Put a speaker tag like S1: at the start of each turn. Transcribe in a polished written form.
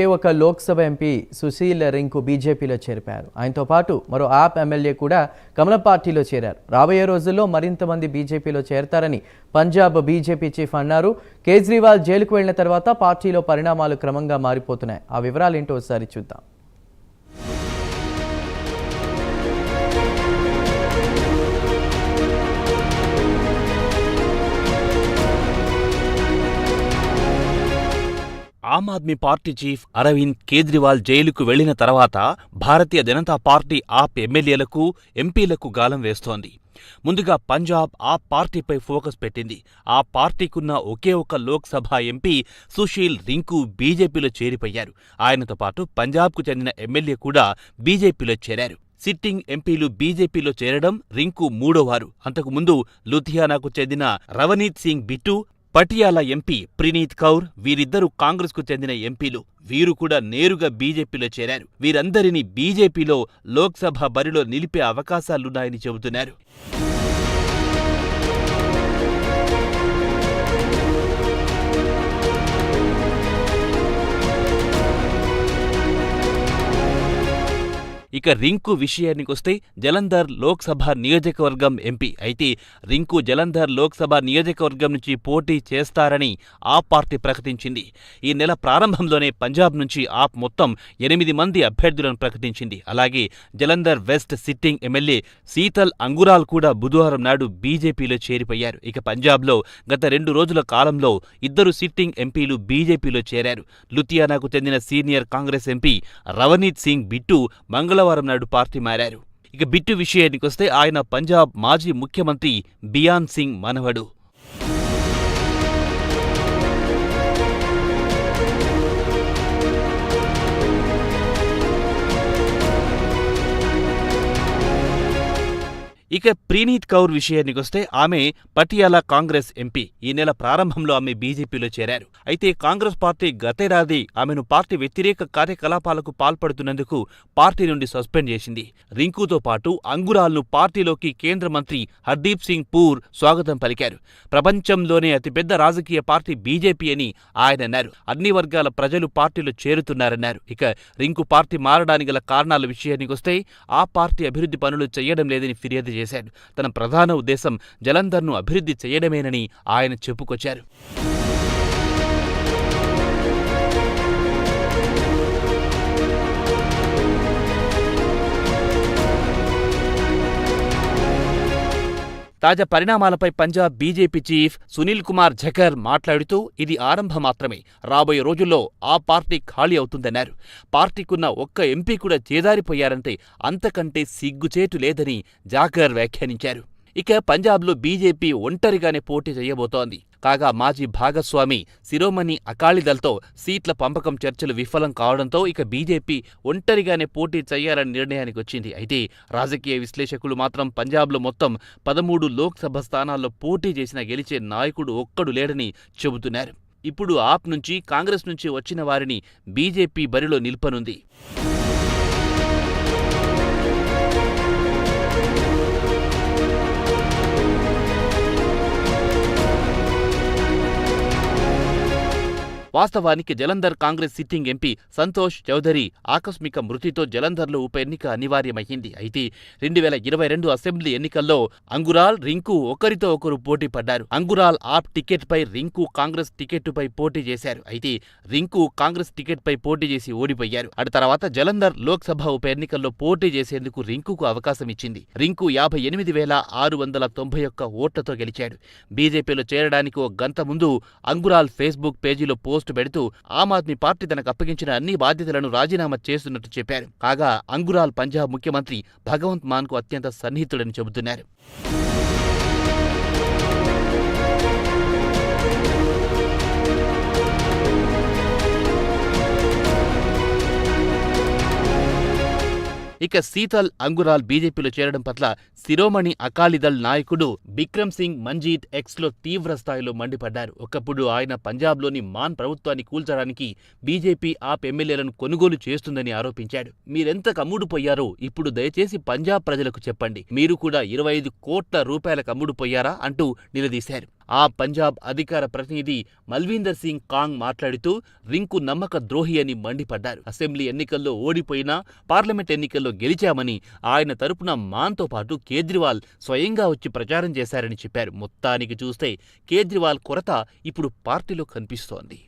S1: ఒక లోక్సభ ఎంపీ సుశీల్ రింకు బీజేపీలో చేరిపారు. ఆయనతో పాటు మరో ఆప్ ఎమ్మెల్యే కూడా కమలం పార్టీలో చేరారు. రాబోయే రోజుల్లో మరింత మంది బీజేపీలో చేరతారని పంజాబ్ బీజేపీ చీఫ్ అన్నారు. కేజ్రీవాల్ జైలుకు వెళ్లిన తర్వాత పార్టీలో పరిణామాలు క్రమంగా మారిపోతున్నాయి. ఆ వివరాలు ఏంటో ఒకసారి చూద్దాం.
S2: ఆమ్ ఆద్మీ పార్టీ చీఫ్ అరవింద్ కేజ్రీవాల్ జైలుకు వెళ్లిన తర్వాత భారతీయ జనతా పార్టీ ఆప్ ఎమ్మెల్యేలకు, ఎంపీలకు గాలం వేస్తోంది. ముందుగా పంజాబ్ ఆ పార్టీపై ఫోకస్ పెట్టింది. ఆ పార్టీకున్న ఒకే ఒక లోక్సభ ఎంపీ సుశీల్ రింకు బీజేపీలో చేరిపోయారు. ఆయనతో పాటు పంజాబ్కు చెందిన ఎమ్మెల్యే కూడా బీజేపీలో చేరారు. సిట్టింగ్ ఎంపీలు బీజేపీలో చేరడం రింకు మూడోవారు. అంతకుముందు లుధియానాకు చెందిన రవనీత్ సింగ్ బిట్టు, పటియాలా ఎంపీ ప్రీనీత్ కౌర్ వీరిద్దరూ కాంగ్రెస్కు చెందిన ఎంపీలు. వీరు కూడా నేరుగా బీజేపీలో చేరారు. వీరందరినీ బీజేపీలో లోక్సభ బరిలో నిలిపే అవకాశాలున్నాయని చెబుతున్నారు. ఇక రింకు విషయానికొస్తే జలంధర్ లోక్సభ నియోజకవర్గం ఎంపీ. అయితే రింకు జలంధర్ లోక్సభ నియోజకవర్గం నుంచి పోటీ చేస్తారని ఆప్ పార్టీ ప్రకటించింది. ఈ నెల ప్రారంభంలోనే పంజాబ్ నుంచి ఆప్ మొత్తం 8 మంది అభ్యర్థులను ప్రకటించింది. అలాగే Jalandhar west sitting MLA Sheetal Angural కూడా బుధవారం నాడు బీజేపీలో చేరిపోయారు. ఇక పంజాబ్లో గత 2 రోజుల కాలంలో 2 సిట్టింగ్ ఎంపీలు బీజేపీలో చేరారు. లుధియానాకు చెందిన సీనియర్ కాంగ్రెస్ ఎంపీ రవనీత్ సింగ్ బిట్టు మంగళవారం నాడు పార్టీ మారారు. ఇక బిట్టు విషయానికొస్తే ఆయన పంజాబ్ మాజీ ముఖ్యమంత్రి బియాన్ సింగ్ మనవడు. ఇక ప్రీనీత్ కౌర్ విషయానికొస్తే ఆమె పటియాలా కాంగ్రెస్ ఎంపీ. ఈ నెల ప్రారంభంలో ఆమె బీజేపీలో చేరారు. అయితే కాంగ్రెస్ పార్టీ గతేడాది ఆమెను పార్టీ వ్యతిరేక కార్యకలాపాలకు పాల్పడుతున్నందుకు పార్టీ నుండి సస్పెండ్ చేసింది. రింకుతో పాటు అంగురాల్ను పార్టీలోకి కేంద్ర మంత్రి హర్దీప్ సింగ్ పూర్ స్వాగతం పలికారు. ప్రపంచంలోనే అతిపెద్ద రాజకీయ పార్టీ బీజేపీ అని ఆయన అన్నారు. అన్ని వర్గాల ప్రజలు పార్టీలో చేరుతున్నారన్నారు. ఇక రింకు పార్టీ మారడానికి గల కారణాల విషయానికొస్తే ఆ పార్టీ అభివృద్ధి పనులు చేయడం లేదని ఫిర్యాదు చేశారు. తన ప్రధాన ఉద్దేశం జలంధర్ను అభివృద్ధి చేయడమేనని ఆయన చెప్పుకొచ్చారు. తాజా పరిణామాలపై పంజాబ్ బీజేపీ చీఫ్ సునీల్ కుమార్ ఝకర్ మాట్లాడుతూ ఇది ఆరంభం మాత్రమే, రాబోయే రోజుల్లో ఆ పార్టీ ఖాళీ అవుతుందన్నారు. పార్టీకున్న ఒక్క ఎంపీ కూడా చేదారిపోయారంటే అంతకంటే సిగ్గుచేటు లేదని ఝకర్ వ్యాఖ్యానించారు. ఇక పంజాబ్లో బీజేపీ ఒంటరిగానే పోటీ చేయబోతోంది. కాగా మాజీ భాగస్వామి శిరోమణి అకాలీదళ్తో సీట్ల పంపకం చర్చలు విఫలం కావడంతో ఇక బీజేపీ ఒంటరిగానే పోటీ చేయాలని నిర్ణయానికి వచ్చింది. అయితే రాజకీయ విశ్లేషకులు మాత్రం పంజాబ్లో మొత్తం 13 లోక్సభ స్థానాల్లో పోటీ చేసిన గెలిచే నాయకుడు ఒక్కడు లేడని చెబుతున్నారు. ఇప్పుడు ఆప్ నుంచి, కాంగ్రెస్ నుంచి వచ్చిన వారిని బీజేపీ బరిలో నిల్పనుంది. వాస్తవానికి జలంధర్ కాంగ్రెస్ సిట్టింగ్ ఎంపీ సంతోష్ చౌదరి ఆకస్మిక మృతితో జలంధర్లో ఉప ఎన్నిక అనివార్యమైంది. అయితే 2022 అసెంబ్లీ ఎన్నికల్లో అంగురాల్, రింకు ఒకరితో ఒకరు పోటీ పడ్డారు. అంగురాల్ ఆప్ టికెట్పై, రింకు కాంగ్రెస్ టికెట్టుపై పోటీ చేశారు. అయితే రింకు కాంగ్రెస్ టికెట్పై పోటీ చేసి ఓడిపోయారు. ఆ తర్వాత జలంధర్ లోక్సభ ఉప ఎన్నికల్లో పోటీ చేసేందుకు రింకుకు అవకాశం ఇచ్చింది. రింకు 58,691 ఓట్లతో గెలిచాడు. బీజేపీలో చేరడానికి ఓ గంట ముందు అంగురాల్ ఫేస్బుక్ పేజీలో పోస్ట్ పెడుతూ ఆమ్ ఆద్మీ పార్టీ తనకు అప్పగించిన అన్ని బాధ్యతలను రాజీనామా చేస్తున్నట్టు చెప్పారు. కాగా అంగురాల్ పంజాబ్ ముఖ్యమంత్రి భగవంత్ మాన్కు అత్యంత సన్నిహితుడని చెబుతున్నారు. ఇక శీతల్ అంగురాల్ బీజేపీలో చేరడం పట్ల శిరోమణి అకాలీదళ్ నాయకుడు బిక్రమ్ సింగ్ మంజీత్ ఎక్స్లో తీవ్ర స్థాయిలో మండిపడ్డారు. ఒకప్పుడు ఆయన పంజాబ్లోని మాన్ ప్రభుత్వాన్ని కూల్చడానికి బీజేపీ ఆప్ ఎమ్మెల్యేలను కొనుగోలు చేస్తుందని ఆరోపించాడు. మీరెంత కమ్ముడుపోయారో ఇప్పుడు దయచేసి పంజాబ్ ప్రజలకు చెప్పండి. మీరు కూడా 25 కోట్ల రూపాయలకు అమ్ముడుపోయారా అంటూ నిలదీశారు. ఆ పంజాబ్ అధికార ప్రతినిధి మల్వీందర్ సింగ్ కాంగ్ మాట్లాడుతూ రింకు నమ్మక ద్రోహి అని మండిపడ్డారు. అసెంబ్లీ ఎన్నికల్లో ఓడిపోయినా పార్లమెంట్ ఎన్నికల్లో గెలిచామని ఆయన తరపున మాన్తో పాటు కేజ్రీవాల్ స్వయంగా వచ్చి ప్రచారం చేశారని చెప్పారు. మొత్తానికి చూస్తే కేజ్రీవాల్ కొరత ఇప్పుడు పార్టీలో కనిపిస్తోంది.